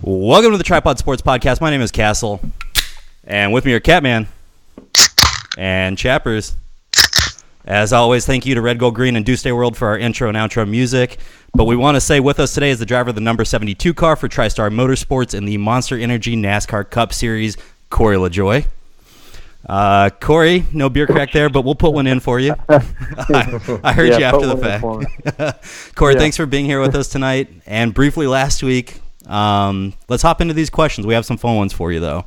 Welcome to the Tripod Sports Podcast. My name is Castle, and with me are Catman and Chappers. As always, thank you to Red, Gold, Green, and Do Stay World for our intro and outro music. But we want to say with us today is the driver of the number 72 car for TriStar Motorsports in the Monster Energy NASCAR Cup Series, Corey Lajoie. Corey, no beer crack there, but we'll put one in for you. I heard you after the fact. Corey, thanks for being here with us tonight. And briefly last week, let's hop into these questions. We have some fun ones for you, though.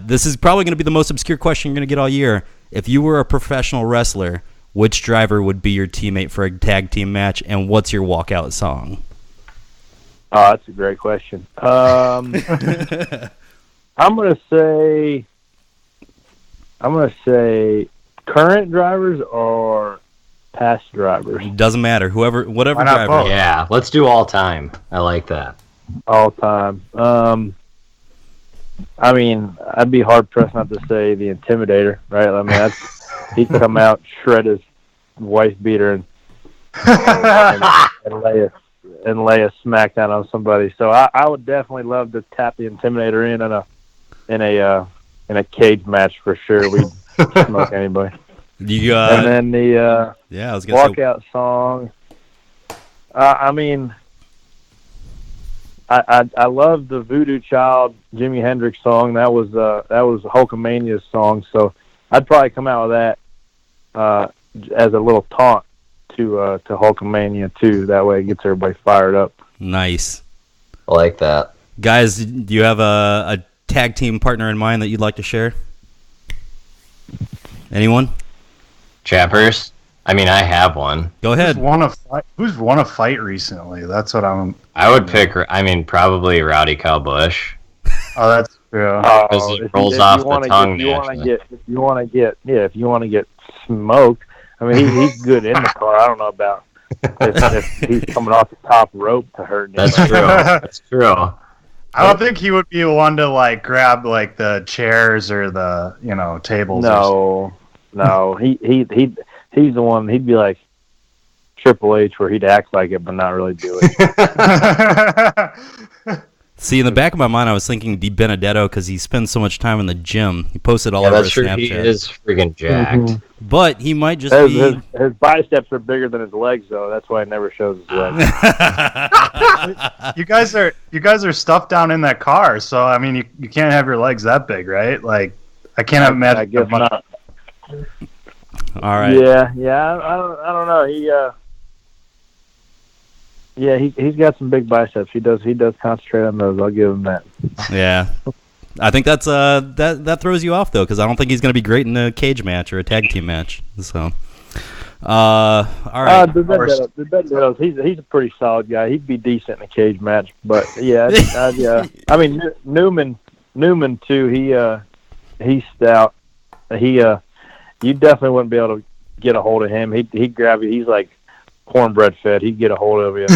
This is probably going to be the most obscure question you're going to get all year. If you were a professional wrestler, which driver would be your teammate for a tag team match, and what's your walkout song? Oh, that's a great question. I'm gonna say current drivers or past drivers. Doesn't matter. Whatever driver. Both? Yeah, let's do all time. I like that. All time. I mean, I'd be hard pressed not to say the Intimidator, right? I mean, he'd come out, shred his wife beater, and lay a smackdown on somebody. So I would definitely love to tap the Intimidator in a cage match for sure. We'd smoke anybody. And then the walkout song. I mean, I love the Voodoo Child Jimi Hendrix song. That was Hulkamania's song. So I'd probably come out with that as a little taunt to Hulkamania too. That way it gets everybody fired up. Nice. I like that. Guys, do you have a tag team partner in mind that you'd like to share? Anyone? Chappers? I mean, I have one. Go ahead. Who's won a fight recently? That's what I would pick. I mean, probably Rowdy Kyle Busch. Oh, that's true. Because it rolls off the tongue. If you want to get smoked, I mean, he's good in the car. I don't know about if he's coming off the top rope to hurt. That's true. That's true. I don't think he would be one to grab the chairs or the tables. No, he's the one. He'd be like Triple H, where he'd act like it but not really do it. See, in the back of my mind, I was thinking Di Benedetto because he spends so much time in the gym. He posted all over his Snapchat. He is freaking jacked. Mm-hmm. But he might just be... His biceps are bigger than his legs, though. That's why he never shows his legs. You guys are stuffed down in that car, so, I mean, you can't have your legs that big, right? I can't imagine... I guess not. All right. Yeah. I don't know. He's got some big biceps. He does concentrate on those. I'll give him that. Yeah, I think that's that throws you off though, because I don't think he's going to be great in a cage match or a tag team match. So, all right. He's a pretty solid guy. He'd be decent in a cage match, but yeah. I mean Newman too. He's stout. You definitely wouldn't be able to get a hold of him. He'd grab you. He's like cornbread fed. He'd get a hold of you.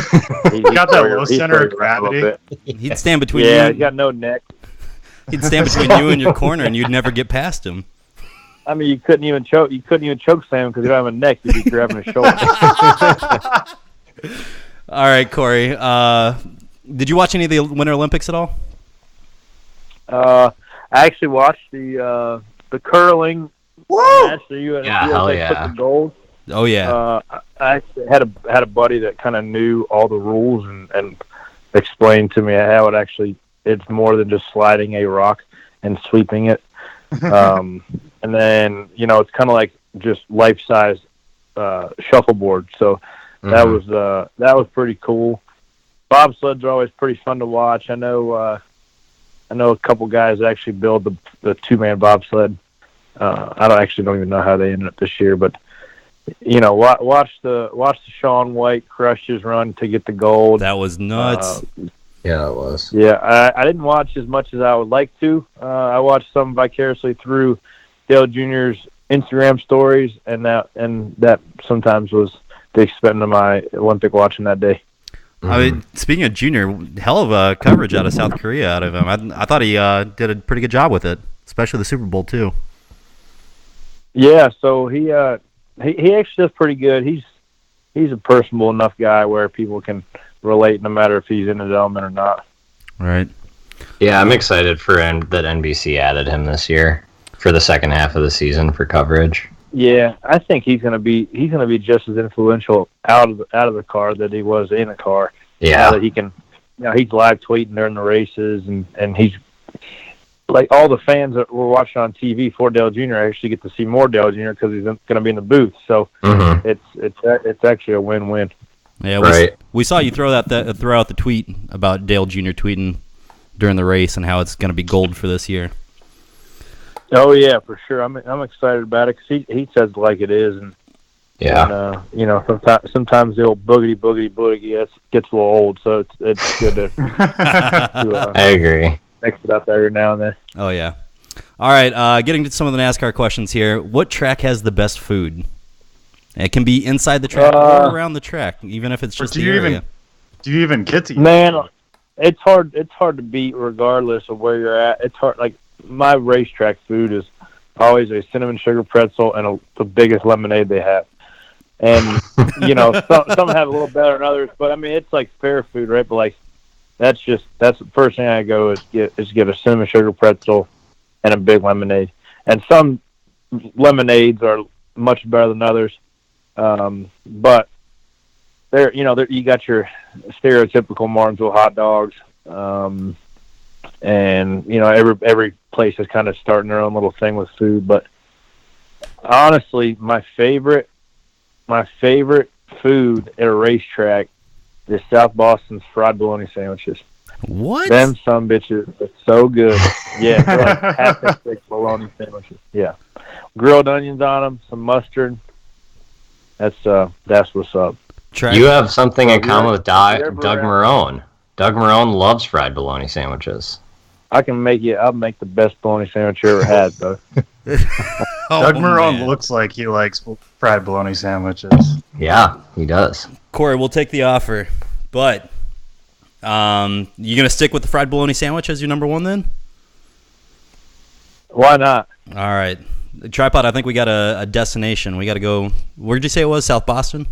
He's got that low center of gravity. He'd stand between you. Yeah, he's got no neck. He'd stand between you and your corner, and you'd never get past him. I mean, you couldn't even choke slam him because you don't have a neck. You'd be grabbing his shoulder. All right, Corey. Did you watch any of the Winter Olympics at all? I actually watched the curling. Woo! Hell yeah! Took the gold. Oh yeah. I actually had a buddy that kind of knew all the rules and explained to me how it's more than just sliding a rock and sweeping it. And then it's kind of like just life-size shuffleboard. So that was pretty cool. Bobsleds are always pretty fun to watch. I know a couple guys that actually build the two-man bobsled. I don't even know how they ended up this year, but watch the Shaun White crushes run to get the gold. That was nuts. Yeah, it was. Yeah, I didn't watch as much as I would like to. I watched some vicariously through Dale Jr.'s Instagram stories, and that sometimes was the extent of my Olympic watching that day. I mean, speaking of Junior, hell of a coverage out of South Korea out of him. I thought he did a pretty good job with it, especially the Super Bowl too. Yeah, so he actually does pretty good. He's a personable enough guy where people can relate, no matter if he's in his element or not. Right. Yeah, I'm excited for that NBC added him this year for the second half of the season for coverage. Yeah, I think he's gonna be just as influential out of the car that he was in the car. Yeah. Now that he can, he's live tweeting during the races, and he's like all the fans that were watching on TV for Dale Jr. actually get to see more Dale Jr. because he's going to be in the booth. So it's actually a win-win. Yeah, we saw you throw out the tweet about Dale Jr. tweeting during the race and how it's going to be gold for this year. Oh yeah, for sure. I'm excited about it because he says it like it is, and sometimes the old boogity gets a little old, so it's good to I agree. Mix it up every now and then. Oh yeah. All right, getting to some of the NASCAR questions here. What track has the best food? It can be inside the track or around the track, even if it's just the area. Do you even get to eat? Man, it's hard to beat regardless of where you're at. It's hard. Like my racetrack food is always a cinnamon sugar pretzel and the biggest lemonade they have. And some have a little better than others, but I mean it's like fair food, right? But like that's the first thing I go is get a cinnamon sugar pretzel and a big lemonade. And some lemonades are much better than others, but there you got your stereotypical Martinsville hot dogs. And every place is kind of starting their own little thing with food, but honestly, my favorite food at a racetrack is South Boston's fried bologna sandwiches. What? Them some bitches are so good. Yeah, they're like half thick bologna sandwiches. Yeah, grilled onions on them, some mustard. That's what's up. You have something in common with Doug Marone. Doug Marone loves fried bologna sandwiches. I'll make the best bologna sandwich you ever had, though. Doug Marone looks like he likes fried bologna sandwiches. Yeah, he does. Corey, we'll take the offer, but you gonna stick with the fried bologna sandwich as your number one then? Why not? All right, Tripod. I think we got a destination. We got to go. Where did you say it was? South Boston.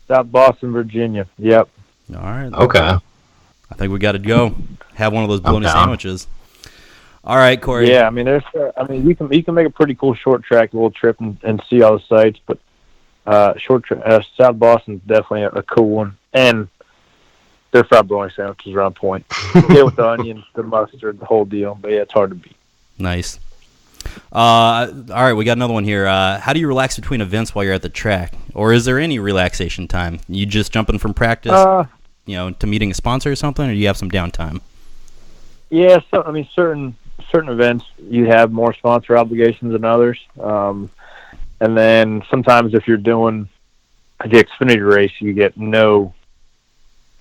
South Boston, Virginia. Yep. All right. Okay. I think we got to go have one of those bologna sandwiches. All right, Corey. Yeah, I mean, you can make a pretty cool short track little trip and see all the sights, but South Boston's definitely a cool one, and their fried bologna sandwiches are on point. Yeah, with the onions, the mustard, the whole deal. But yeah, it's hard to beat. Nice. All right, we got another one here. How do you relax between events while you're at the track, or is there any relaxation time? You just jumping from practice, to meeting a sponsor or something, or do you have some downtime? Yeah, so I mean, certain events you have more sponsor obligations than others, and then sometimes if you're doing the Xfinity race, you get zero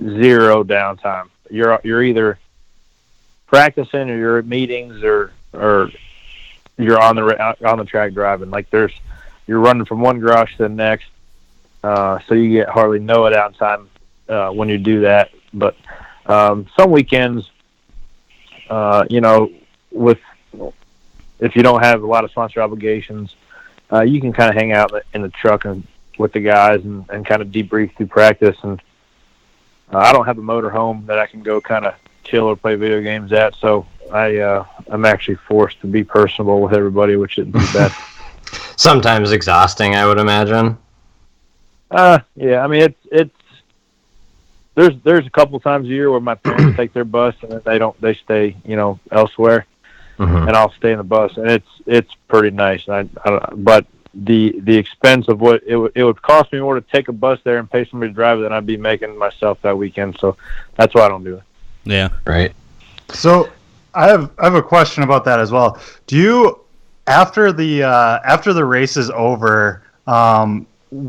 downtime. You're either practicing or you're at meetings or you're on the track driving. Like you're running from one garage to the next, so you get hardly no downtime when you do that. But some weekends, if you don't have a lot of sponsor obligations, you can kind of hang out in the truck and with the guys and kind of debrief through practice. And I don't have a motor home that I can go kind of chill or play video games at, so I'm actually forced to be personable with everybody, which isn't too bad. Sometimes exhausting, I would imagine. Yeah, I mean it's there's a couple times a year where my parents take their bus and they stay elsewhere, and I'll stay in the bus, and it's pretty nice. But the expense of what it would cost me more to take a bus there and pay somebody to drive it than I'd be making myself that weekend. So that's why I don't do it. Yeah. Right. So I have a question about that as well. Do you after the race is over,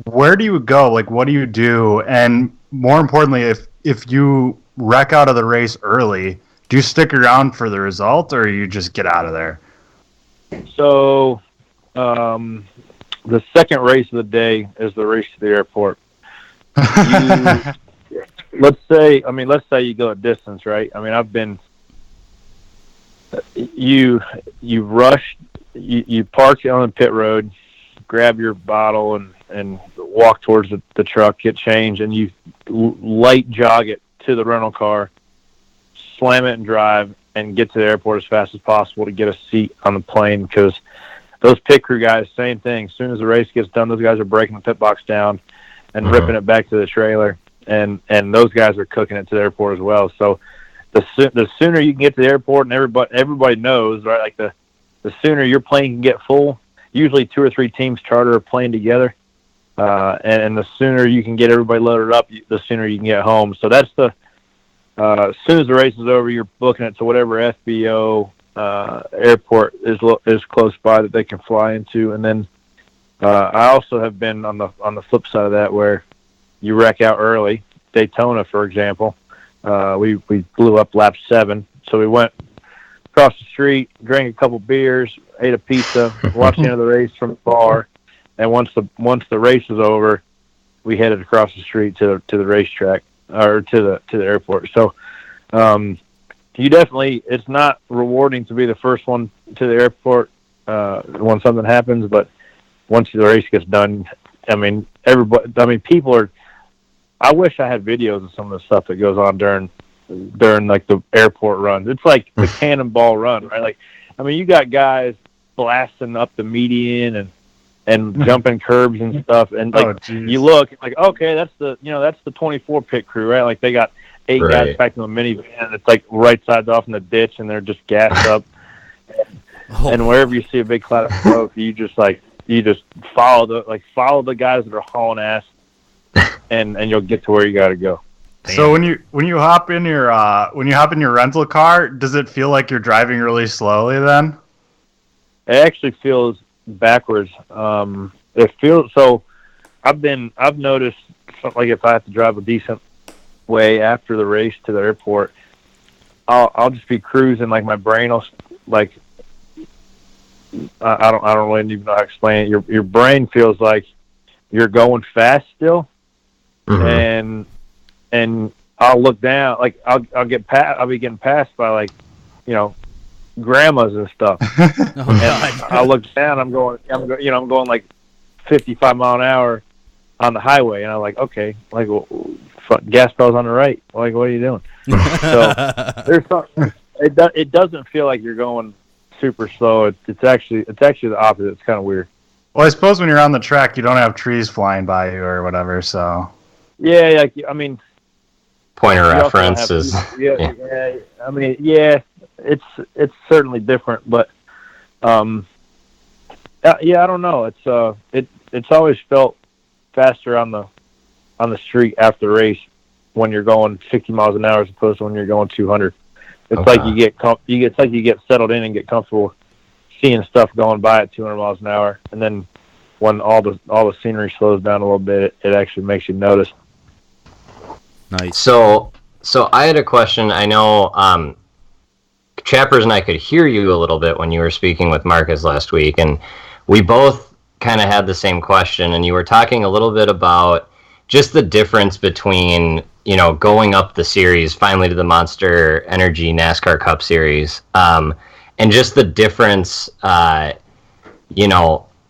where do you go? Like, what do you do? And more importantly, if you wreck out of the race early, do you stick around for the result or you just get out of there? So the second race of the day is the race to the airport. Let's say you go a distance, right? I mean, I've been you rush, you park on the pit road, grab your bottle and walk towards the truck, get changed, and you light jog it to the rental car, slam it and drive and get to the airport as fast as possible to get a seat on the plane, because those pit crew guys, same thing. As soon as the race gets done, those guys are breaking the pit box down and ripping it back to the trailer, and those guys are cooking it to the airport as well. So the sooner you can get to the airport, and everybody knows, right? Like the sooner your plane can get full. Usually 2 or 3 teams charter a plane together, and the sooner you can get everybody loaded up, the sooner you can get home. So that's as soon as the race is over, you're booking it to whatever FBO airport is close by that they can fly into. And then I also have been on the flip side of that, where you wreck out early. Daytona, for example, we blew up lap 7, so we went across the street, drank a couple beers, ate a pizza, watched the end of the race from the bar, and once the race was over, we headed across the street to the racetrack, or to the airport. So you definitely, it's not rewarding to be the first one to the airport when something happens, but once the race gets done, people are. I wish I had videos of some of the stuff that goes on during like the airport runs. It's like the cannonball run, right? Like, you got guys blasting up the median and jumping curbs and stuff, and you look like, okay, that's the 24 pit crew, right? Like, they got 8 guys back in a minivan that's like right sides off in the ditch, and they're just gassed up. And wherever you see a big cloud of smoke, you just follow the guys that are hauling ass, and you'll get to where you got to go. Damn. So when you hop in your rental car, does it feel like you're driving really slowly then? It actually feels backwards. It feels so. I've noticed, like, if I have to drive a decent way after the race to the airport, I'll just be cruising. Like, my brain will, like, I don't really even know how to explain it. Your brain feels like you're going fast still, and I'll look down, like I'll be getting passed by, like, grandmas and stuff. And I look down, I'm going like 55 mile an hour on the highway, and I'm like, okay, like, gas pedal's on the right. Like, what are you doing? So it doesn't feel like you're going super slow. It's actually the opposite. It's kind of weird. Well, I suppose when you're on the track, you don't have trees flying by you or whatever. So yeah, point of reference is it's certainly different, but I don't know. It's always felt faster on the street after the race when you're going 60 miles an hour as opposed to when you're going 200. It's like you get settled in and get comfortable seeing stuff going by at 200 miles an hour, and then when all the scenery slows down a little bit, it actually makes you notice. Nice. So I had a question. I know Chappers and I could hear you a little bit when you were speaking with Marcus last week, and we both kind of had the same question, and you were talking a little bit about just the difference between, going up the series finally to the Monster Energy NASCAR Cup Series, and just the difference,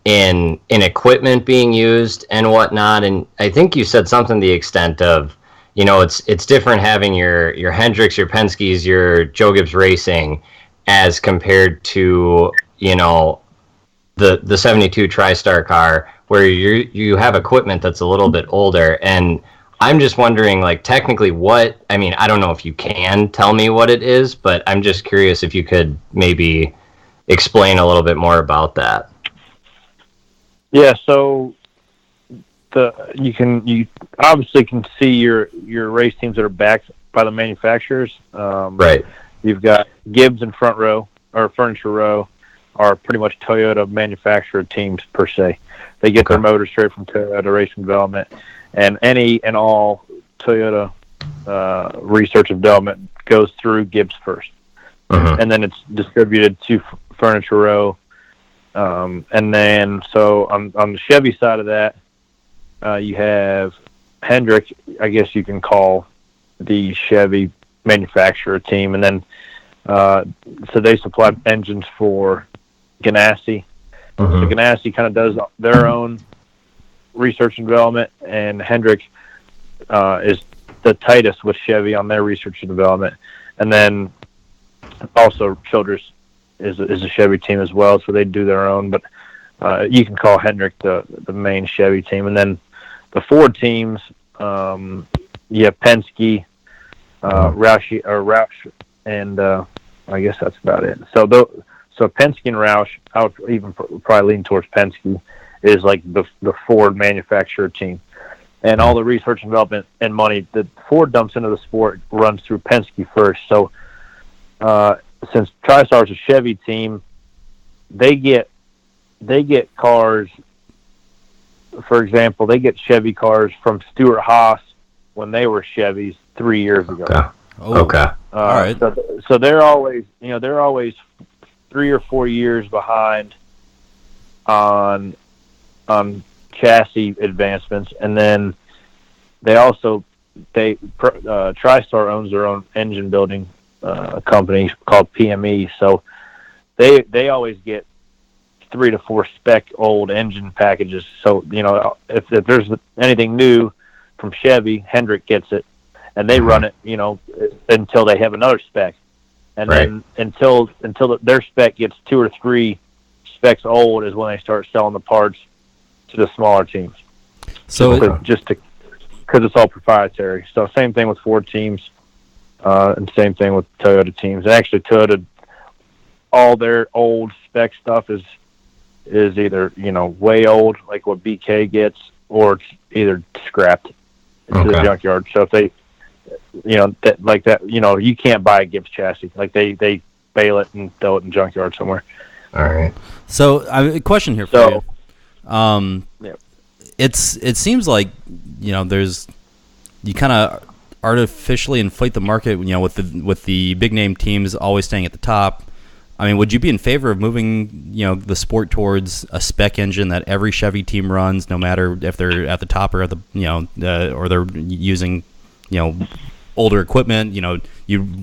in equipment being used and whatnot. And I think you said something to the extent of, it's different having your Hendricks, your Penske's, your Joe Gibbs Racing as compared to, the 72 TriStar car, where you have equipment that's a little bit older. And I'm just wondering, like, technically I don't know if you can tell me what it is, but I'm just curious if you could maybe explain a little bit more about that. Yeah, so you obviously can see your race teams that are backed by the manufacturers. Right. You've got Gibbs and Front Row, or Furniture Row, are pretty much Toyota manufactured teams per se. They get their motors straight from Toyota Racing Development, and any and all Toyota research and development goes through Gibbs first, and then it's distributed to Furniture Row. And then, so on the Chevy side of that, you have Hendrick, I guess you can call the Chevy manufacturer team. And then, so they supply engines for Ganassi. So Ganassi kind of does their own research and development, and Hendrick is the tightest with Chevy on their research and development. And then also Childress is a Chevy team as well, so they do their own. But you can call Hendrick the main Chevy team. And then the Ford teams, you have Penske, Roush, and I guess that's about it. So Penske and Roush, I would even probably lean towards Penske, is like the Ford manufacturer team. And all the research and development and money that Ford dumps into the sport runs through Penske first. So since TriStar is a Chevy team, they get cars. For example, they get Chevy cars from Stuart Haas when they were Chevys 3 years ago. Okay. Okay. All right. So they're always 3 or 4 years behind on chassis advancements, and then TriStar owns their own engine building company called PME. So they always get 3 to 4 spec old engine packages. So if there's anything new from Chevy, Hendrick gets it, and they run it until they have another spec, and then until their spec gets 2 or 3 specs old is when they start selling the parts to the smaller teams. So because it's all proprietary. So same thing with Ford teams, and same thing with Toyota teams. And actually, Toyota, all their old spec stuff is either way old, like what BK gets, or it's either scrapped into the junkyard. So if they, you can't buy a Gibbs chassis. Like they bale it and throw it in junkyard somewhere. All right. So a question here for you. It seems like there's, you kind of artificially inflate the market, with the big name teams always staying at the top. I mean, would you be in favor of moving the sport towards a spec engine that every Chevy team runs, no matter if they're at the top or at the or they're using older equipment? You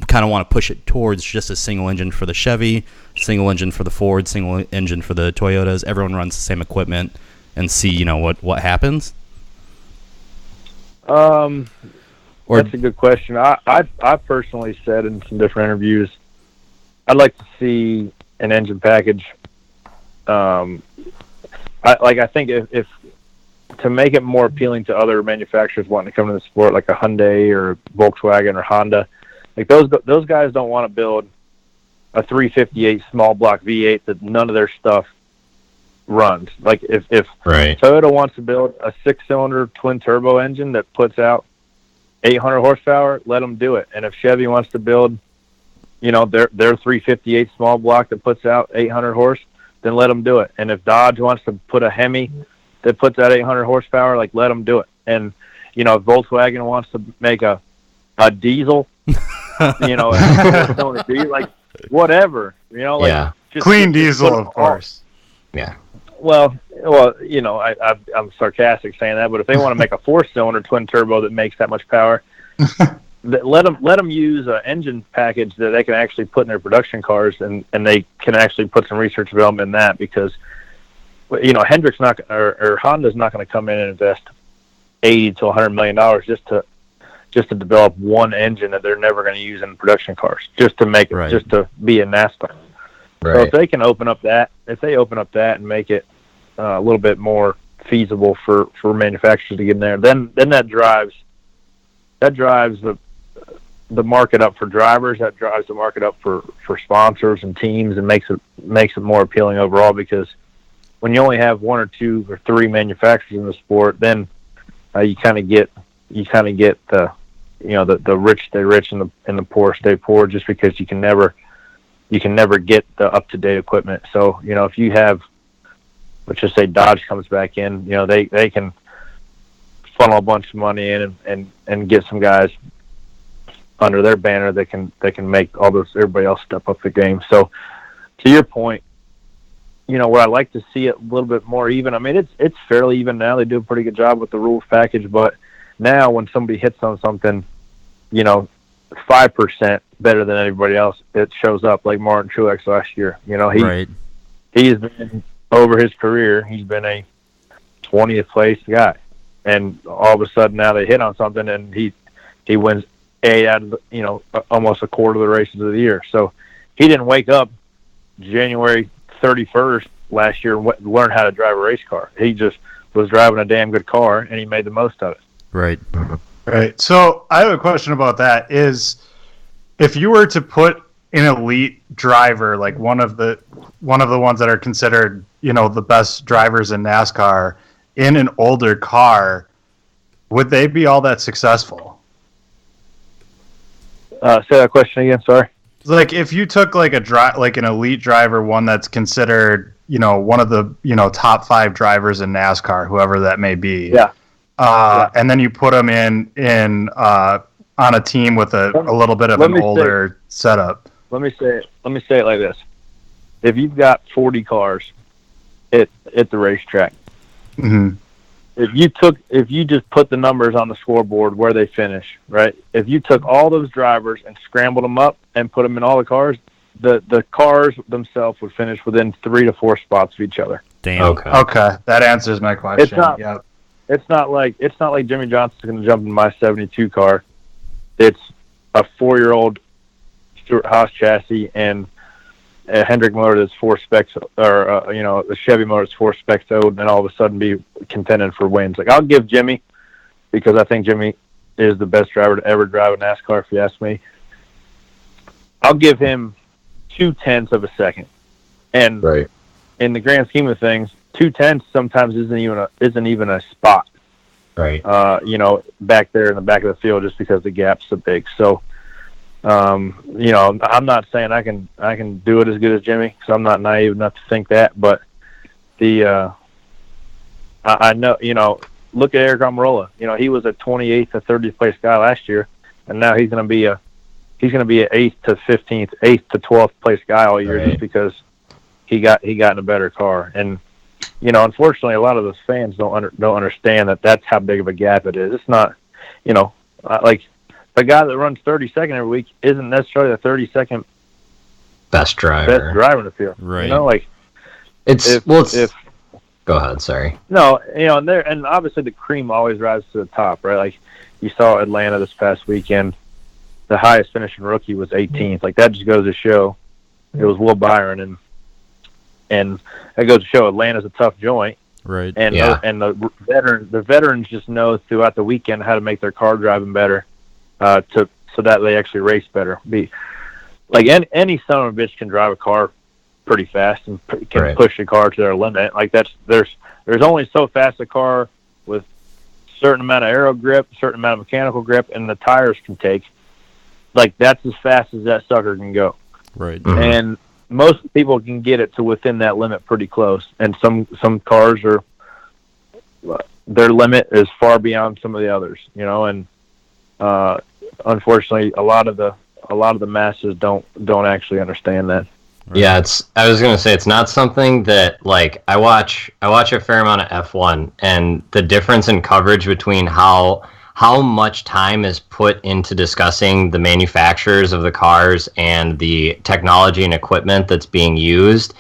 kind of want to push it towards just a single engine for the Chevy, single engine for the Ford, single engine for the Toyotas. Everyone runs the same equipment, and see what happens. That's a good question. I personally said in some different interviews, I'd like to see an engine package. I think if to make it more appealing to other manufacturers wanting to come to the sport, like a Hyundai or Volkswagen or Honda, like those guys don't want to build a 358 small block V8 that none of their stuff runs. Like if Toyota wants to build a 6-cylinder twin turbo engine that puts out 800 horsepower, let them do it. And if Chevy wants to build their 358 small block that puts out 800 horse, then let them do it. And if Dodge wants to put a Hemi that puts out 800 horsepower, like, let them do it. And if Volkswagen wants to make a diesel, like, whatever, just clean diesel, of course. Yeah. Well, I'm sarcastic saying that, but if they want to make a 4-cylinder twin turbo that makes that much power, let them use an engine package that they can actually put in their production cars, and they can actually put some research development in that, because Hendrick's not or Honda's not going to come in and invest $80 to $100 million just to develop one engine that they're never going to use in production cars, just to make it just to be a NASCAR. Right. So if they can open up that and make it a little bit more feasible for manufacturers to get in there, then that drives the market up for drivers. That drives the market up for sponsors and teams, and makes it more appealing overall. Because when you only have 1 or 2 or 3 manufacturers in the sport, then you kind of get the rich stay rich and the poor stay poor, just because you can never get the up to date equipment. So if you have, let's just say Dodge comes back in, they can funnel a bunch of money in and get some guys under their banner that can make everybody else step up the game. So to your point, what I like to see it a little bit more even. I mean, it's fairly even now. They do a pretty good job with the rules package, but now when somebody hits on something, 5% better than everybody else, it shows up, like Martin Truex last year. He's been, over his career, he's been a 20th place guy, and all of a sudden now they hit on something and he wins 8 out of almost a quarter of the races of the year. So he didn't wake up January 31st last year and learn how to drive a race car. He just was driving a damn good car, and he made the most of it. Right. Right. So I have a question about that. Is if you were to put an elite driver, like one of the ones that are considered, the best drivers in NASCAR, in an older car, would they be all that successful? Say that question again. Sorry. Like if you took like an elite driver, one that's considered, one of the, top 5 drivers in NASCAR, whoever that may be. Yeah. And then you put them in on a team with a little bit of an older setup. Let me say it like this: if you've got 40 cars at the racetrack, mm-hmm. if you just put the numbers on the scoreboard where they finish, right? If you took all those drivers and scrambled them up and put them in all the cars, the cars themselves would finish within 3 to 4 spots of each other. Damn. Okay, that answers my question. It's not like Jimmy Johnson's going to jump in my 72 car. It's a 4-year-old Stuart Haas chassis and a Hendrick motor that's 4 specs, or a Chevy motor that's 4 specs old, and then all of a sudden be contending for wins. Like, I'll give Jimmy, because I think Jimmy is the best driver to ever drive a NASCAR, if you ask me. I'll give him 0.2 of a second, and right. in the grand scheme of things, 0.2 sometimes isn't even a spot. Right. Back there in the back of the field, just because the gap's so big. So, I'm not saying I can do it as good as Jimmy, because I'm not naive enough to think that. But I know, look at Eric Almirola. He was a 28th to 30th place guy last year, and now he's going to be an 8th to 15th, 8th to 12th place guy all year, right. just because he got in a better car. And unfortunately, a lot of those fans don't understand that that's how big of a gap it is. It's not, like the guy that runs 32nd every week isn't necessarily the 32nd best driver in the field. Right. Go ahead. Sorry. No, and obviously the cream always rises to the top, right? Like you saw Atlanta this past weekend, the highest finishing rookie was 18th. Like that just goes to show it was Will Byron, and that goes to show Atlanta's a tough joint. Right. And the veterans just know throughout the weekend how to make their car driving better, so that they actually race better. Like any son of a bitch can drive a car pretty fast and can push the car to their limit. Like there's only so fast a car with certain amount of aero grip, certain amount of mechanical grip, and the tires can take. Like that's as fast as that sucker can go. Right. Mm-hmm. And most people can get it to within that limit pretty close, and some cars are their limit is far beyond some of the others, and unfortunately a lot of the masses don't actually understand that. Right. Yeah, I was gonna say it's not something that like I watch a fair amount of F1, and the difference in coverage between how much time is put into discussing the manufacturers of the cars and the technology and equipment that's being used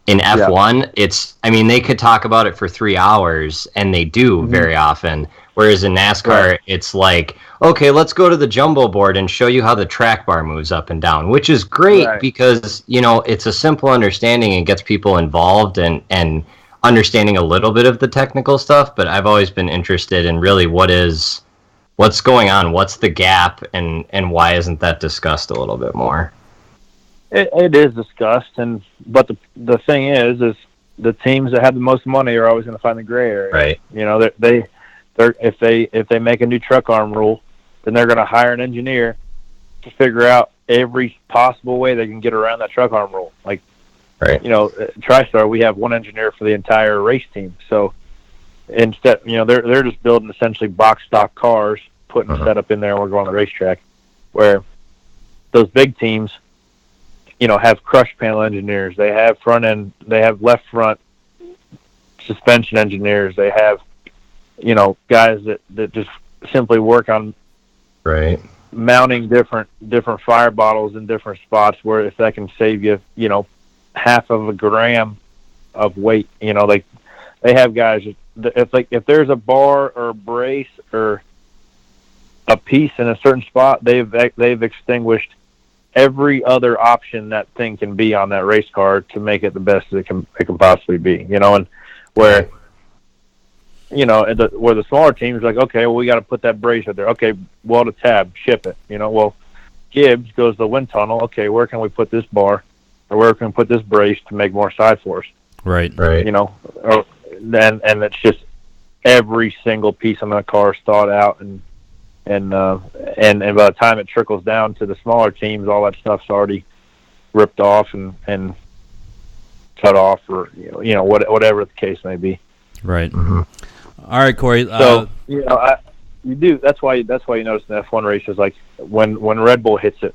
in F1. Yeah. They could talk about it for 3 hours, and they do very often. Whereas in NASCAR, it's like, okay, let's go to the jumbo board and show you how the track bar moves up and down, which is great because, it's a simple understanding and gets people involved and understanding a little bit of the technical stuff. But I've always been interested in really what's going on, what's the gap, and why isn't that discussed a little bit more? It is discussed, but the thing is the teams that have the most money are always going to find the gray area. Right. If they make a new truck arm rule, then they're going to hire an engineer to figure out every possible way they can get around that truck arm rule. Like, TriStar, we have one engineer for the entire race team. So instead, they're just building essentially box stock cars, putting a setup in there, and we're going on the racetrack. Where those big teams, have crush panel engineers. They have front end. They have left front suspension engineers. They have guys that just simply work on mounting different fire bottles in different spots, where if that can save you, half of a gram of weight, they have guys if there's a bar or a brace or a piece in a certain spot, they've extinguished every other option that thing can be on that race car to make it the best it can possibly be. You know, and where where the smaller teams are like, okay, well, we got to put that brace out there. Okay, weld a tab, ship it. You know, well, Gibbs goes to the wind tunnel. Okay, where can we put this bar, or where can we put this brace to make more side force? Right. You know, and it's just every single piece on that car is thought out, and by the time it trickles down to the smaller teams, all that stuff's already ripped off and cut off, or whatever the case may be. Right. Mm-hmm. All right, Corey. So you do. That's why you notice in F1 races, like when Red Bull hits it,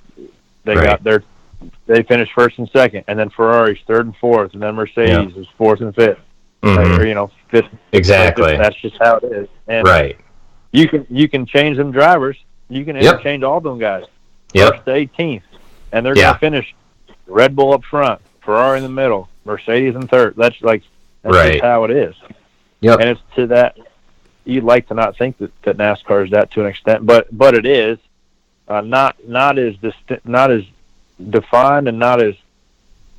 they finish first and second, and then Ferrari's third and fourth, and then Mercedes is fourth and fifth. Mm-hmm. Or, fifth. Exactly. That's just how it is. And right. You can change them drivers. You can interchange all them guys. First to 18th, and they're going to finish Red Bull up front, Ferrari in the middle, Mercedes in third. That's just how it is. Yep. And it's to that. You'd like to not think that NASCAR is that to an extent, but it is not as defined, and not as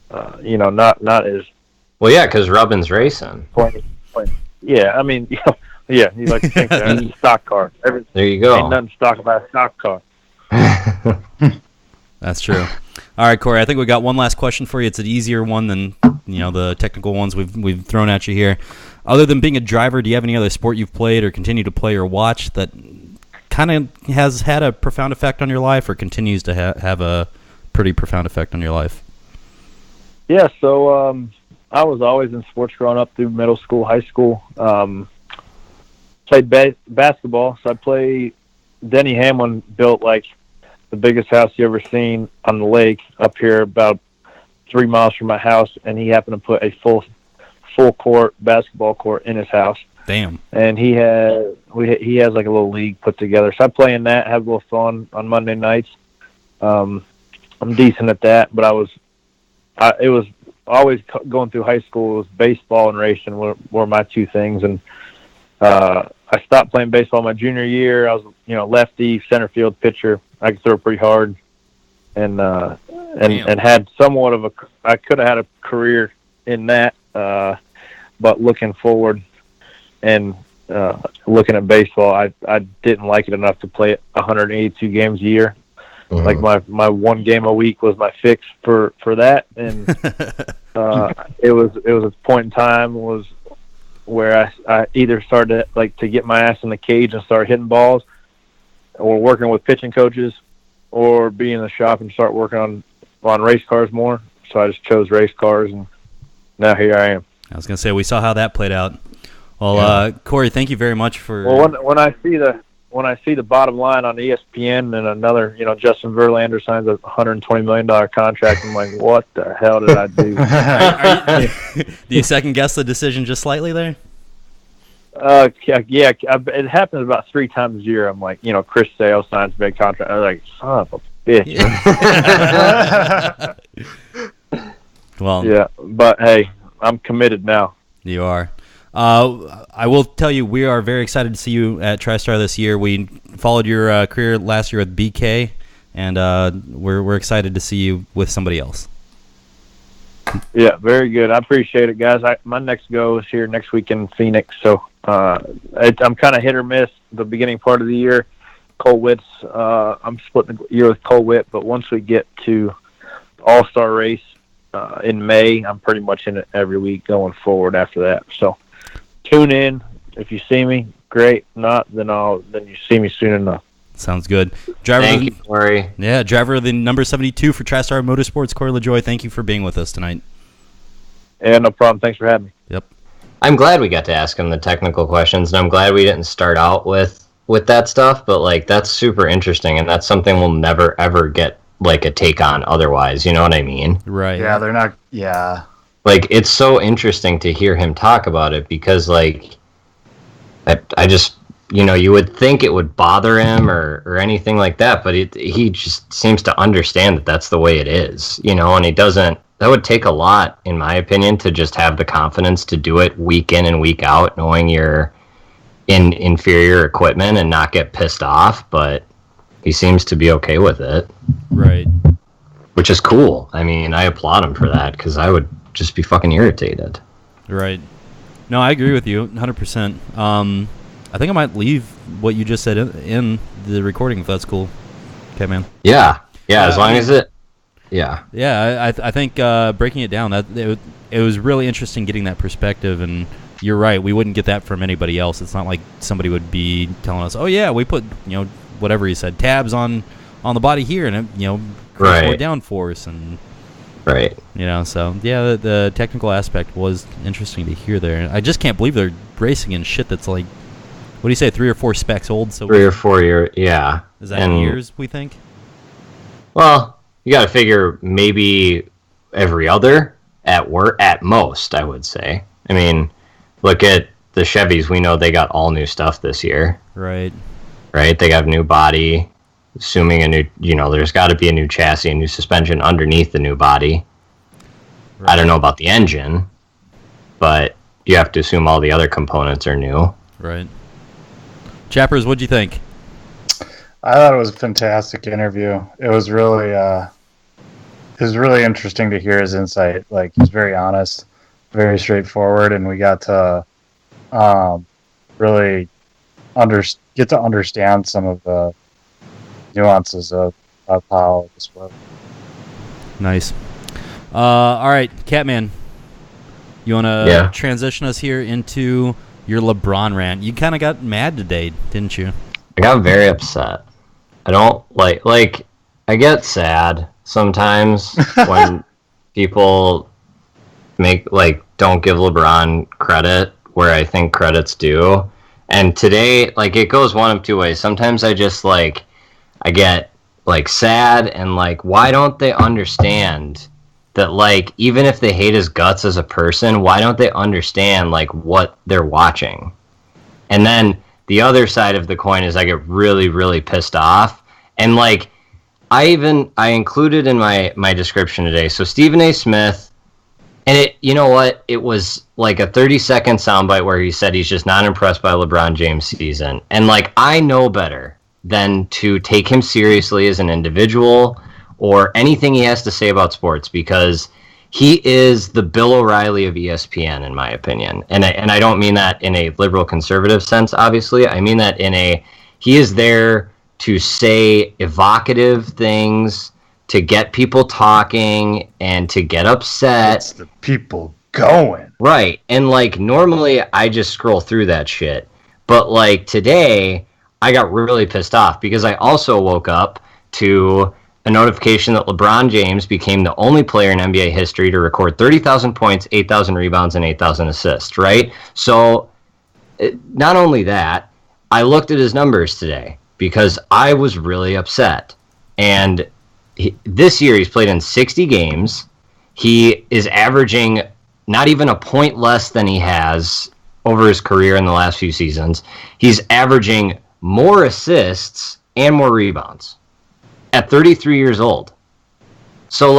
not as well. Yeah, because Rubin's racing. Yeah, I mean, yeah, you like to think that it's a stock car. There you go. Ain't nothing stock about a stock car. That's true. All right, Corey, I think we got one last question for you. It's an easier one than the technical ones we've thrown at you here. Other than being a driver, do you have any other sport you've played or continue to play or watch that kind of has had a profound effect on your life, or continues to have a pretty profound effect on your life? Yeah, so I was always in sports growing up through middle school, high school. Played basketball, so I played. Denny Hamlin built like the biggest house you ever seen on the lake up here, about 3 miles from my house, and he happened to put a full court basketball court in his house. Damn. And he has like a little league put together. So I play in that, have a little fun on Monday nights. I'm decent at that, but it was always going through high school. It was baseball and racing were my two things, and I stopped playing baseball my junior year. I was, lefty, center field pitcher. I could throw pretty hard, and had somewhat of I could have had a career in that, but looking forward and looking at baseball, I didn't like it enough to play it 182 games a year. Mm-hmm. Like my one game a week was my fix for that, and it was a point in time where I either started to get my ass in the cage and start hitting balls, or working with pitching coaches, or be in the shop and start working on race cars more. So I just chose race cars, and now here I am. I was going to say, we saw how that played out. Well, Corey, thank you very much for. Well, when I see the bottom line on ESPN and another, Justin Verlander signs a $120 million contract, I'm like, what the hell did I do? Do you second guess the decision just slightly there? Yeah. It happens about 3 times a year. I'm like, Chris Sale signs a big contract. I'm like, son of a bitch. Well, yeah, but hey, I'm committed now. You are. I will tell you, we are very excited to see you at TriStar this year. We followed your career last year with BK, and we're excited to see you with somebody else. Yeah, very good. I appreciate it, guys. My next go is here next week in Phoenix, so I'm kind of hit or miss the beginning part of the year. Cole Witt's, I'm splitting the year with Cole Witt, but once we get to the All-Star race in May, I'm pretty much in it every week going forward after that. So tune in. If you see me, great. Not, then you see me soon enough. Sounds good. Thank you, Corey. Yeah, driver of the number 72 for TriStar Motorsports, Corey Lajoie. Thank you for being with us tonight. Yeah, no problem. Thanks for having me. Yep. I'm glad we got to ask him the technical questions, and I'm glad we didn't start out with that stuff, but that's super interesting, and that's something we'll never ever get a take on otherwise, you know what I mean? Right. Yeah, they're not, yeah. It's so interesting to hear him talk about it, because I just, you would think it would bother him or anything like that, but he just seems to understand that that's the way it is, and he doesn't. That would take a lot, in my opinion, to just have the confidence to do it week in and week out, knowing you're in inferior equipment and not get pissed off, but he seems to be okay with it. Right. Which is cool. I mean, I applaud him for that, because I would just be fucking irritated. Right. No, I agree with you 100%. I think I might leave what you just said in the recording, if that's cool. Okay, man. Yeah. Yeah, as long as it... Yeah. Yeah, I think breaking it down, it was really interesting getting that perspective, and you're right, we wouldn't get that from anybody else. It's not like somebody would be telling us, oh yeah, we put, whatever he said, tabs on the body here, and it, right. more downforce, and right. So yeah, the technical aspect was interesting to hear there. I just can't believe they're racing in shit that's like, what do you say, 3 or 4 specs old? So 3 or 4 years, yeah. Is that years, we think? Well, you got to figure maybe every other at most, I would say. I mean, look at the Chevys. We know they got all new stuff this year. Right. Right? They got a new body, assuming a new, there's got to be a new chassis, a new suspension underneath the new body. Right. I don't know about the engine, but you have to assume all the other components are new. Right. Chappers, what'd you think? I thought it was a fantastic interview. It was really interesting to hear his insight. Like, he's very honest, very straightforward, and we got to really get to understand some of the nuances of how this works. Nice. All right, Catman, you want to transition us here into your LeBron rant? You kind of got mad today, didn't you? I got very upset. I don't like I get sad sometimes when people don't give LeBron credit where I think credit's due. And today, it goes one of two ways. Sometimes I just I get sad and why don't they understand that even if they hate his guts as a person, why don't they understand what they're watching? And then the other side of the coin is I get really, really pissed off. And I included in my description today. So Stephen A. Smith, and it was a 30-second soundbite where he said he's just not impressed by LeBron James' season. And I know better than to take him seriously as an individual or anything he has to say about sports, because he is the Bill O'Reilly of ESPN, in my opinion. And I don't mean that in a liberal conservative sense, obviously. I mean that he is there to say evocative things, to get people talking, and to get upset. It's the people going. Right. And normally I just scroll through that shit. But today I got really pissed off because I also woke up to a notification that LeBron James became the only player in NBA history to record 30,000 points, 8,000 rebounds, and 8,000 assists, right? So not only that, I looked at his numbers today because I was really upset. And this year he's played in 60 games. He is averaging not even a point less than he has over his career in the last few seasons. He's averaging more assists and more rebounds at 33 years old. So,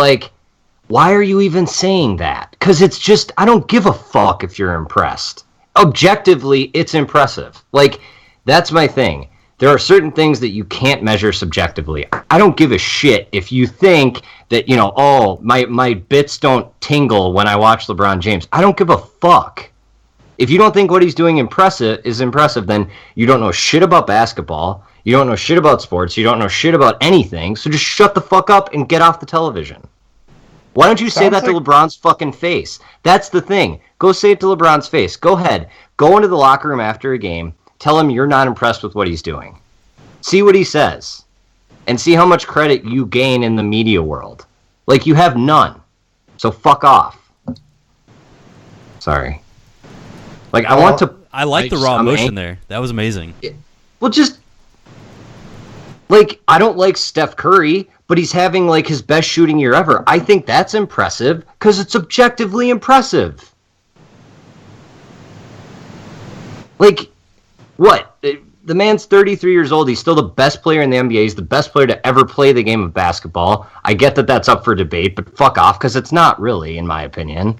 why are you even saying that? Because it's just, I don't give a fuck if you're impressed. Objectively, it's impressive. That's my thing. There are certain things that you can't measure subjectively. I don't give a shit if you think that, my bits don't tingle when I watch LeBron James. I don't give a fuck. If you don't think what he's doing is impressive, then you don't know shit about basketball. You don't know shit about sports. You don't know shit about anything. So just shut the fuck up and get off the television. Why don't you say that to LeBron's fucking face? That's the thing. Go say it to LeBron's face. Go ahead. Go into the locker room after a game. Tell him you're not impressed with what he's doing. See what he says. And see how much credit you gain in the media world. You have none. So fuck off. Sorry. I like the raw emotion there. That was amazing. Well, just... I don't like Steph Curry, but he's having, his best shooting year ever. I think that's impressive, because it's objectively impressive. What? The man's 33 years old. He's still the best player in the NBA. He's the best player to ever play the game of basketball. I get that that's up for debate, but fuck off, because it's not really, in my opinion.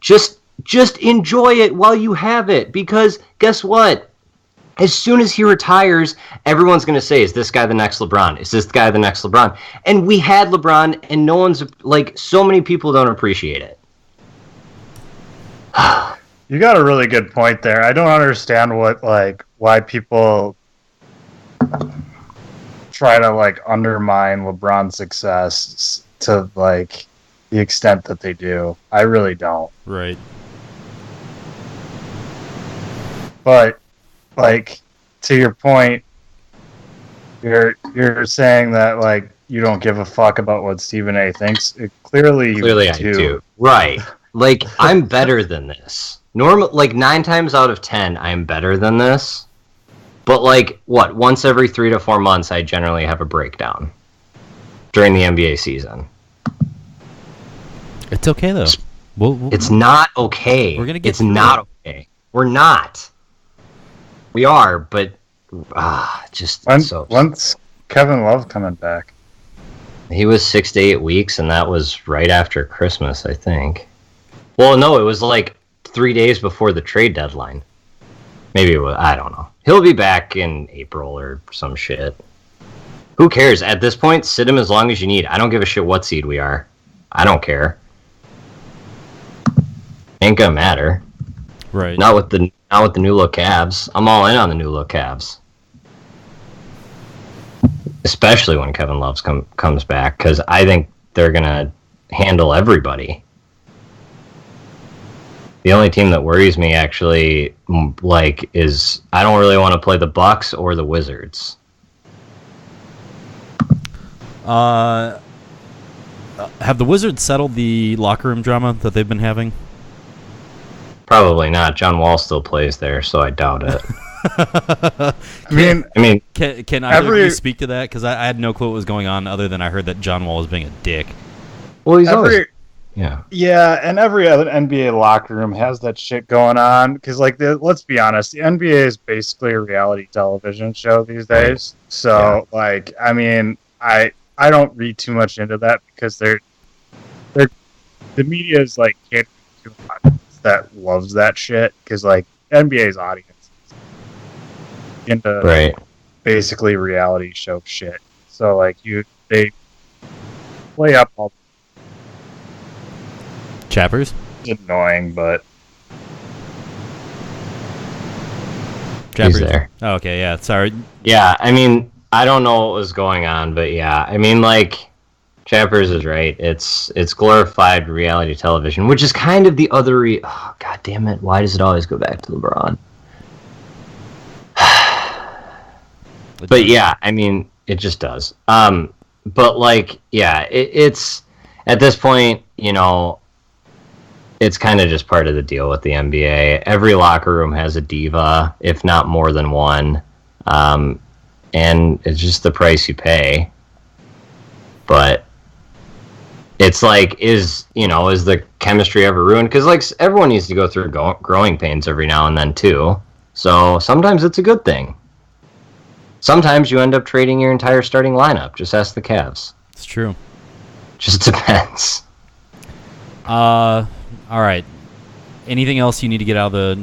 Just just enjoy it while you have it, because guess what? As soon as he retires, everyone's going to say, is this guy the next LeBron? Is this guy the next LeBron? And we had LeBron, and no one's, like, so many people don't appreciate it. You got a really good point there. I don't understand why people try to, like, undermine LeBron's success to, like, the extent that they do. I really don't. Right. But, like, to your point, you're saying that, like, you don't give a fuck about what Stephen A. thinks. Clearly I do. Right. Like, I'm better than this. Like, 9 times out of 10, I'm better than this. But, like, once every 3 to 4 months, I generally have a breakdown during the NBA season. It's okay, though. It's not okay. We're gonna get It's not okay. We're not. We are, but when's Kevin Love coming back? He was 6 to 8 weeks, and that was right after Christmas, I think. Well, no, it was like 3 days before the trade deadline. Maybe it was. I don't know. He'll be back in April or some shit. Who cares? At this point, sit him as long as you need. I don't give a shit what seed we are. I don't care. Ain't gonna matter. Right. Not with the new look Cavs. I'm all in on the new look Cavs. Especially when Kevin Love comes back, because I think they're gonna handle everybody. The only team that worries me actually, like, is I don't really want to play the Bucks or the Wizards. Have the Wizards settled the locker room drama that they've been having? Probably not. John Wall still plays there, so I doubt it. I mean, can either of you speak to that? Because I had no clue what was going on, other than I heard that John Wall was being a dick. Well, he's always... Yeah, and every other NBA locker room has that shit going on. Because, like, let's be honest, the NBA is basically a reality television show these days. So, like, I mean, I don't read too much into that, because the media is, like, catering to an audience that loves that shit. Because, like, NBA's audience is into basically reality show shit. So, like, they play up all. Chappers? It's annoying, but Chappers. He's there. Oh, okay, yeah, sorry. Yeah, I mean, I don't know what was going on, but yeah, I mean, like, Chappers is right. It's glorified reality television, which is kind of the other. Oh, God damn it! Why does it always go back to LeBron? But yeah, I mean, it just does. But like, yeah, it's at this point, you know. It's kind of just part of the deal with the NBA. Every locker room has a diva, if not more than one. And it's just the price you pay. But it's like, is the chemistry ever ruined? Because, like, everyone needs to go through growing pains every now and then, too. So sometimes it's a good thing. Sometimes you end up trading your entire starting lineup. Just ask the Cavs. It's true. Just depends. All right. Anything else you need to get out of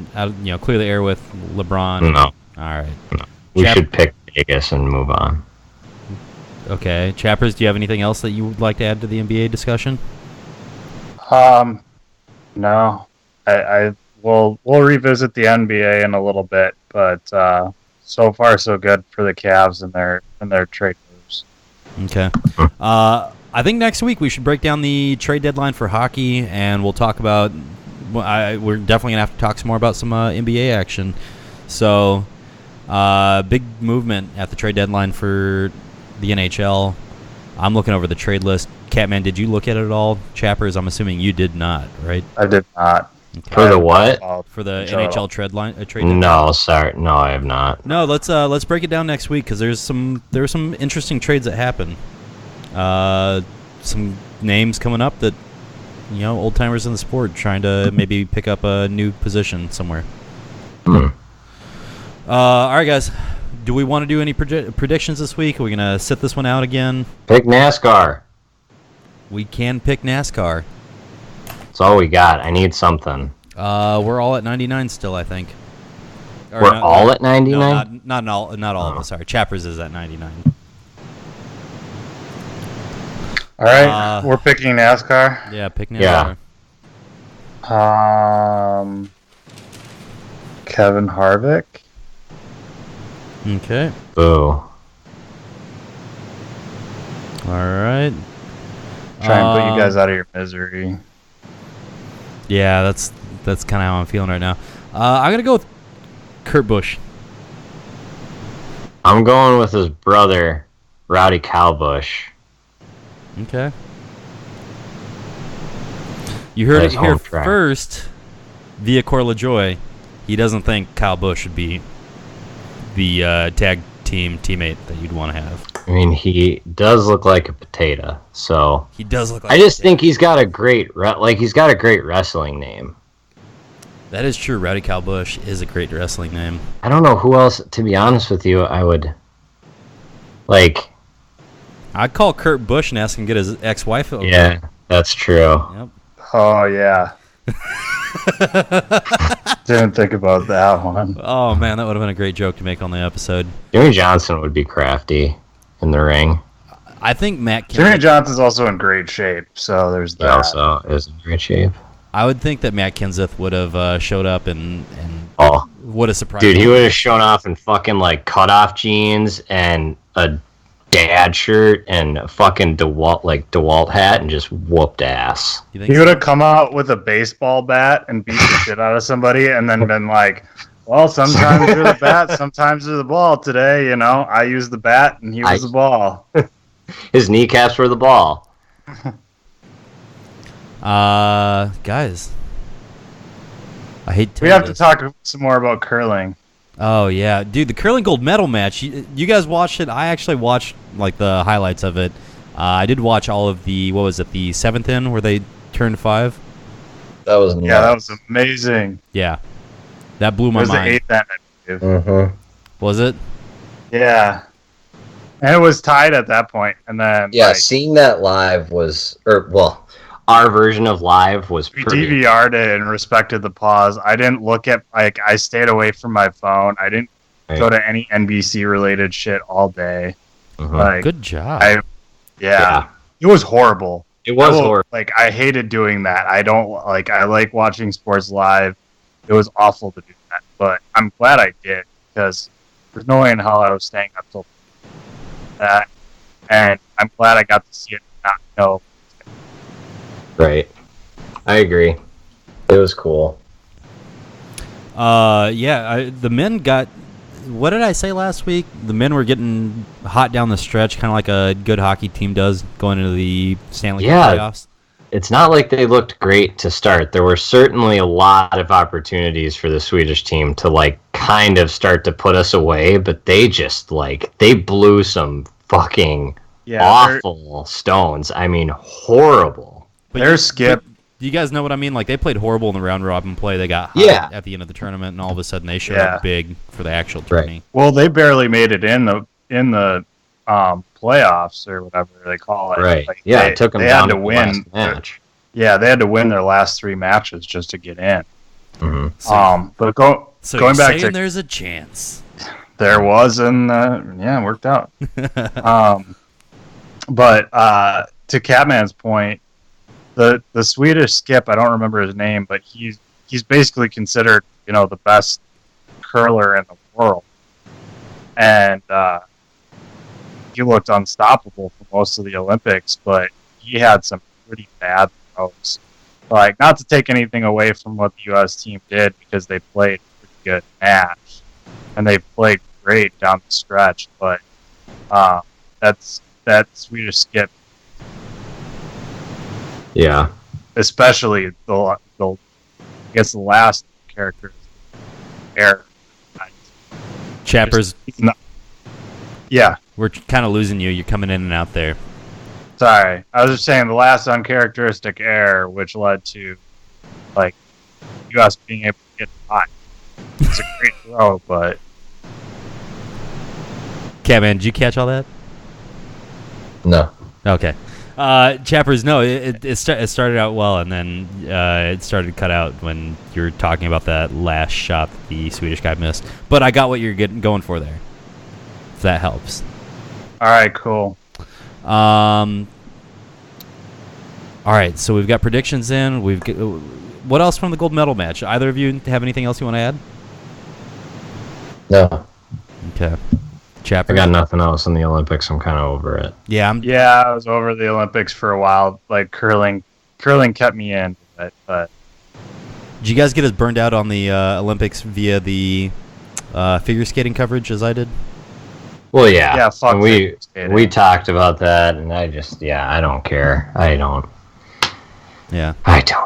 clear the air with LeBron? No. All right. No. We should pick Vegas and move on. Okay. Chappers, do you have anything else that you would like to add to the NBA discussion? No. We'll revisit the NBA in a little bit, but so far so good for the Cavs and their trade moves. Okay. I think next week we should break down the trade deadline for hockey, and we'll talk about. We're definitely gonna have to talk some more about some NBA action. So, big movement at the trade deadline for the NHL. I'm looking over the trade list. Catman, did you look at it at all? Chappers, I'm assuming you did not, right? I did not. Okay. For the what? For the NHL trade deadline. No, sorry, no, I have not. No, let's break it down next week, because there were some interesting trades that happened. Some names coming up that, old timers in the sport trying to maybe pick up a new position somewhere. All right, guys. Do we want to do any predictions this week? Are we gonna sit this one out again? Pick NASCAR. We can pick NASCAR. That's all we got. I need something. We're all at 99 still, I think. Or We're all at 99? No, not all of us. Sorry, Chappers is at 99. All right, we're picking NASCAR. Yeah, pick NASCAR. Yeah. Kevin Harvick. Okay. Boo. All right. Try and put you guys out of your misery. Yeah, that's kind of how I'm feeling right now. I'm gonna go with Kurt Busch. I'm going with his brother, Rowdy Cowbush. Okay. You heard it Nice here home track. first via Lajoie. He doesn't think Kyle Busch should be the tag team teammate that you'd want to have. I mean, he does look like a potato, so He does look like I just think he's got a great he's got a great wrestling name. that is true. Rowdy Kyle Busch is a great wrestling name. I don't know who else, to be honest with you, I would like. I'd call Kurt Busch and ask him to get his ex-wife over. Yeah, that's true. Yep. Oh yeah. Didn't think about that one. Oh man, that would have been a great joke to make on the episode. Jimmy Johnson would be crafty in the ring. I think Matt Jimmy Kenseth, Johnson's also in great shape, so there's He that. also is in great shape. I would think that Matt Kenseth would have showed up and Oh, would have surprised dude, he me. would have shown off in fucking like cutoff jeans and a dad shirt and a fucking DeWalt hat and just whooped ass. You think He so? would have come out with a baseball bat and beat the shit out of somebody, and then been like, "Well, sometimes you're the bat, sometimes you're the ball. Today, I use the bat, and he was the ball." His kneecaps were the ball. Guys, I hate to We tell have you to this. talk some more about curling. Oh yeah, dude, the curling gold medal match. You guys watched it? I actually watched like the highlights of it. I did watch all of the the seventh in where they turned 5. That was Yeah, that was amazing. Yeah, that blew It my was the mind. 8th end, I believe. Mm-hmm. Was it? Yeah, and it was tied at that point, and then Seeing that live was, our version of live was we pretty. DVR'd it and respected the pause. I didn't look at I stayed away from my phone. I didn't go to any NBC related shit all day. Mhm. Good job. Yeah, it was horrible. It was horrible. I hated doing that. I don't like. I like watching sports live. It was awful to do that, but I'm glad I did because there's no way in hell I was staying up till that, and I'm glad I got to see it. And not know. Right. I agree. It was cool. The men got. What did I say last week? The men were getting hot down the stretch, kind of like a good hockey team does going into the Stanley Cup playoffs. It's not like they looked great to start. There were certainly a lot of opportunities for the Swedish team to kind of start to put us away, but they just they blew some fucking awful stones. I mean, horrible. But Their skip. Do you guys know what I mean? Like, they played horrible in the round robin play. They got hot at the end of the tournament, and all of a sudden they showed up big for the actual tourney. Well, they barely made it in the playoffs or whatever they call it. Right. It took them they down had to the win. last match. Yeah, they had to win their last 3 matches just to get in. Mm-hmm. But So going you're back saying to there's a chance. there was, and it worked out. But to Catman's point, the Swedish skip, I don't remember his name, but he's basically considered the best curler in the world, and he looked unstoppable for most of the Olympics, but he had some pretty bad throws. Not to take anything away from what the U.S. team did, because they played a pretty good match and they played great down the stretch, but that Swedish skip. Yeah. Especially the I guess the last character, Air. Chappers, Yeah, we're kind of losing you. You're coming in and out there. sorry. I was just saying the last uncharacteristic error, which led to U.S. being able to get hot. It's a great throw, but Catman, did you catch all that? No. Okay. Chappers, no, it started out well, and then it started to cut out when you were talking about that last shot that the Swedish guy missed. But I got what you're going for there. If that helps. All right, cool. All right, so we've got predictions in. What else from the gold medal match? Either of you have anything else you want to add? No. Okay. Chapter. I got nothing else in the Olympics. I'm kind of over it. Yeah, I was over the Olympics for a while. Like curling kept me in, but did you guys get as burned out on the Olympics via the figure skating coverage as I did? Well, yeah. Yeah, fuck we talked about that, and I don't care. I don't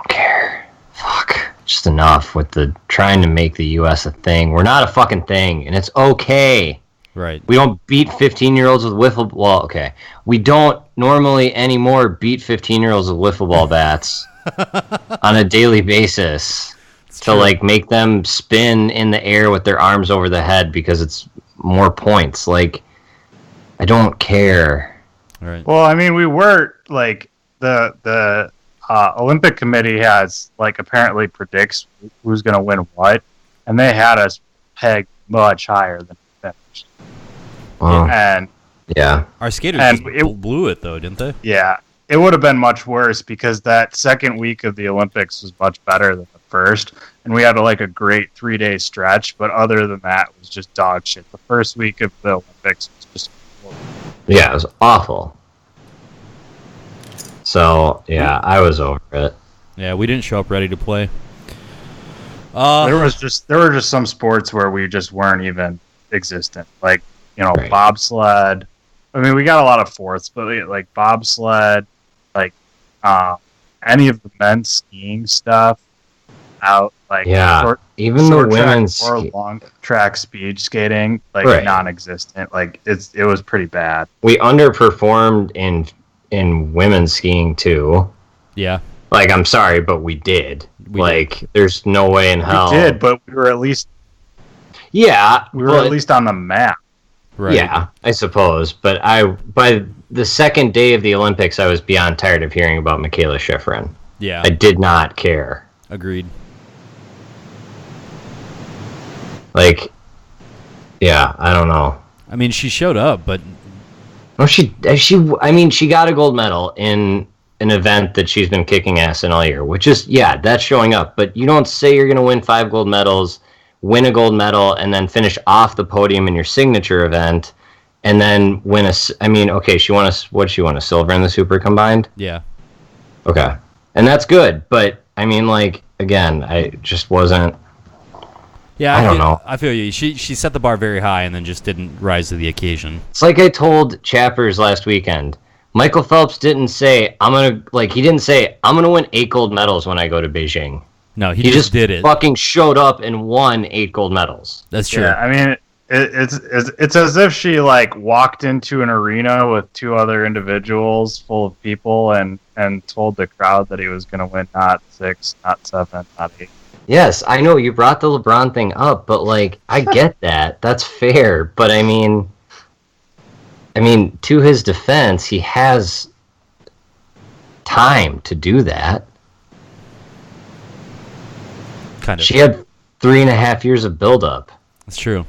care. Fuck. Just enough with the trying to make the U.S. a thing. We're not a fucking thing, and it's okay. Right. We don't beat 15-year-olds with wiffle. Well, okay. We don't normally anymore beat 15-year-olds with wiffle ball bats on a daily basis to like make them spin in the air with their arms over the head because it's more points. Like, I don't care. All right. Well, I mean, we were like the Olympic Committee has like apparently predicts who's going to win what, and they had us pegged much higher than we finished. And yeah, our skaters blew it though, didn't they? Yeah, it would have been much worse because that second week of the Olympics was much better than the first, and we had like a great 3-day stretch. But other than that, it was just dog shit. The first week of the Olympics was just it was awful. So yeah, I was over it. Yeah, we didn't show up ready to play. There were just some sports where we just weren't even existent, like. Right. Bobsled. I mean, we got a lot of fourths, but like bobsled, like any of the men's skiing stuff out, like even the women's or long track speed skating, like non-existent. Like it was pretty bad. We underperformed in women's skiing too. Yeah. Like, I'm sorry, but we did. There's no way in hell. We did, but we were at least. Yeah, we were at least on the map. Right. Yeah, I suppose. But by the second day of the Olympics, I was beyond tired of hearing about Michaela Schifrin. Yeah. I did not care. Agreed. Like, yeah, I don't know. I mean, she showed up, but... No, she got a gold medal in an event that she's been kicking ass in all year, which is, that's showing up. But you don't say you're going to win 5 gold medals, win a gold medal, and then finish off the podium in your signature event, and then win she won what did she won, a silver in the super combined? Yeah. Okay. And that's good, but, I mean, like, again, I just wasn't... Yeah, I don't know. I feel you. She set the bar very high and then just didn't rise to the occasion. It's like I told Chappers last weekend. Michael Phelps didn't say, I'm going to win 8 gold medals when I go to Beijing. No, he just did it. Fucking showed up and won 8 gold medals. That's true. Yeah, I mean, it's as if she like walked into an arena with 2 other individuals full of people and told the crowd that he was going to win not 6, not 7, not 8. Yes, I know you brought the LeBron thing up, but like I get that. That's fair, but I mean to his defense, he has time to do that. Kind of. She had 3.5 years of build-up. That's true.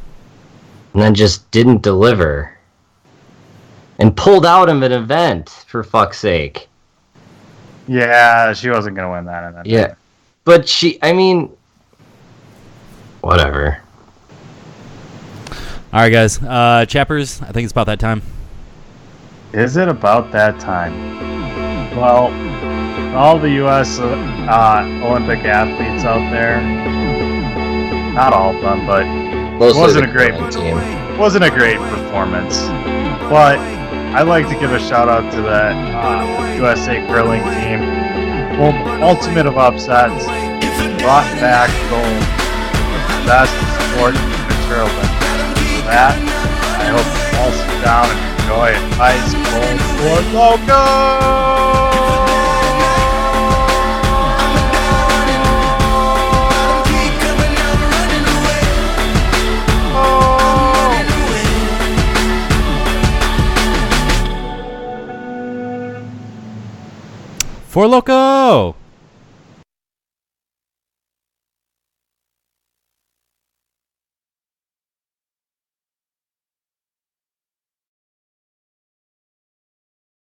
And then just didn't deliver. And pulled out of an event, for fuck's sake. Yeah, she wasn't going to win that event. Yeah. But whatever. All right, guys. Chappers, I think it's about that time. Is it about that time? Well, all the U.S. Olympic athletes out there, not all of them, but it wasn't a great performance. But I'd like to give a shout out to the USA curling team. Well, ultimate of upsets, brought back gold, the best sport in the Winter Olympics. For that, I hope you all sit down and enjoy a nice cold loco. For Loco!